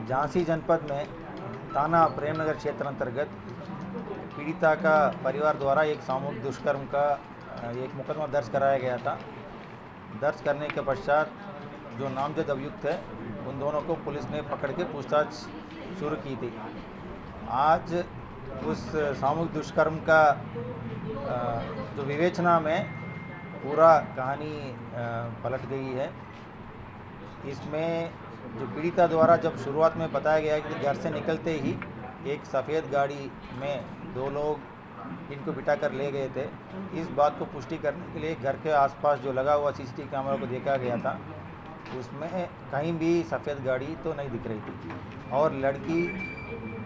झांसी जनपद में थाना प्रेमनगर क्षेत्र अंतर्गत पीड़िता का परिवार द्वारा एक सामूहिक दुष्कर्म का एक मुकदमा दर्ज कराया गया था। दर्ज करने के पश्चात जो नामजद अभियुक्त है उन दोनों को पुलिस ने पकड़ के पूछताछ शुरू की थी। आज उस सामूहिक दुष्कर्म का जो विवेचना में पूरा कहानी पलट गई है। इसमें जो पीड़िता द्वारा जब शुरुआत में बताया गया कि घर से निकलते ही एक सफ़ेद गाड़ी में दो लोग इनको बिठा कर ले गए थे, इस बात को पुष्टि करने के लिए घर के आसपास जो लगा हुआ सीसीटीवी कैमरा को देखा गया था, उसमें कहीं भी सफ़ेद गाड़ी तो नहीं दिख रही थी और लड़की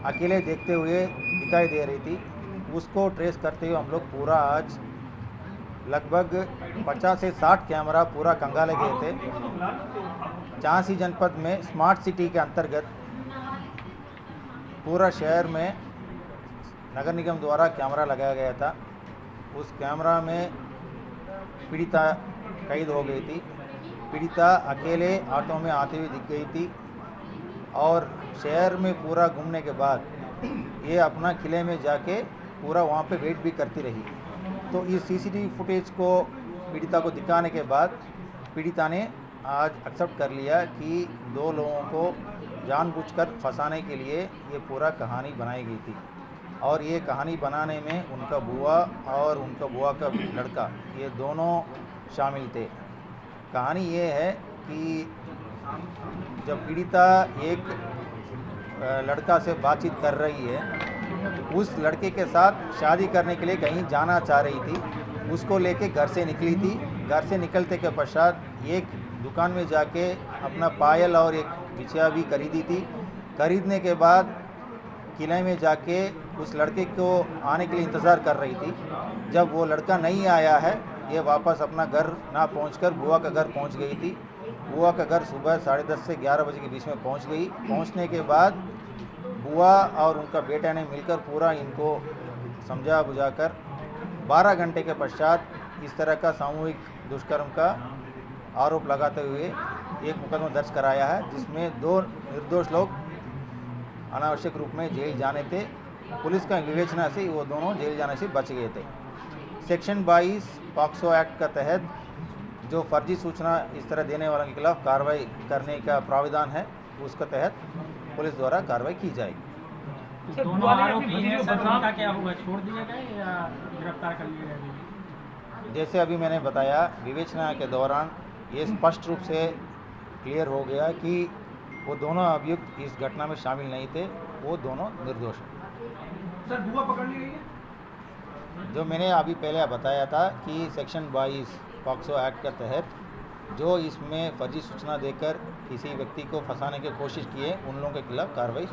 अकेले देखते हुए दिखाई दे रही थी। उसको ट्रेस करते हुए हम लोग पूरा आज लगभग 50 से 60 कैमरा पूरा खंगाले गए थे। झांसी जनपद में स्मार्ट सिटी के अंतर्गत पूरा शहर में नगर निगम द्वारा कैमरा लगाया गया था। उस कैमरा में पीड़िता कैद हो गई थी। पीड़िता अकेले ऑटो में आते हुए दिख गई थी और शहर में पूरा घूमने के बाद ये अपना किले में जाके पूरा वहाँ पे वेट भी करती रही। तो इस सीसीटीवी फुटेज को पीड़िता को दिखाने के बाद पीड़िता ने आज एक्सेप्ट कर लिया कि दो लोगों को जानबूझकर फंसाने के लिए ये पूरा कहानी बनाई गई थी और ये कहानी बनाने में उनका बुआ और उनका बुआ का लड़का ये दोनों शामिल थे। कहानी ये है कि जब पीड़िता एक लड़का से बातचीत कर रही है, उस लड़के के साथ शादी करने के लिए कहीं जाना चाह रही थी, उसको लेके घर से निकली थी। घर से निकलते के पश्चात एक दुकान में जाके अपना पायल और एक बिछिया भी खरीदी थी। खरीदने के बाद किले में जाके उस लड़के को आने के लिए इंतज़ार कर रही थी। जब वो लड़का नहीं आया है, ये वापस अपना घर ना पहुंचकर बुआ का घर पहुंच गई थी। बुआ का घर सुबह 10:30 से 11 बजे के बीच में पहुंच गई। पहुंचने के बाद बुआ और उनका बेटा ने मिलकर पूरा इनको समझा बुझाकर 12 घंटे के पश्चात इस तरह का सामूहिक दुष्कर्म का आरोप लगाते हुए एक मुकदमा दर्ज कराया है, जिसमें 2 निर्दोष लोग अनावश्यक रूप में जेल जाने थे। पुलिस का विवेचना से वो दोनों जेल जाने से बच गए थे। सेक्शन 22 पॉक्सो एक्ट का तहत जो फर्जी सूचना इस तरह देने वालों के खिलाफ कार्रवाई करने का प्राविधान है, उसके तहत पुलिस द्वारा कार्रवाई की जाएगी। दोनों आरोपी हैं, उनका क्या होगा? छोड़ दिए गए या गिरफ्तार कर लिए गए? जैसे अभी मैंने बताया, विवेचना के दौरान ये स्पष्ट रूप से क्लियर हो गया कि वो दोनों अभियुक्त इस घटना में शामिल नहीं थे, वो दोनों निर्दोष हैं। सर, बुआ पकड़ ली गई है? जो मैंने अभी पहले बताया था कि सेक्शन 22 पॉक्सो एक्ट के तहत जो इसमें फर्जी सूचना देकर किसी व्यक्ति को फंसाने की कोशिश की है, उन लोगों के खिलाफ कार्रवाई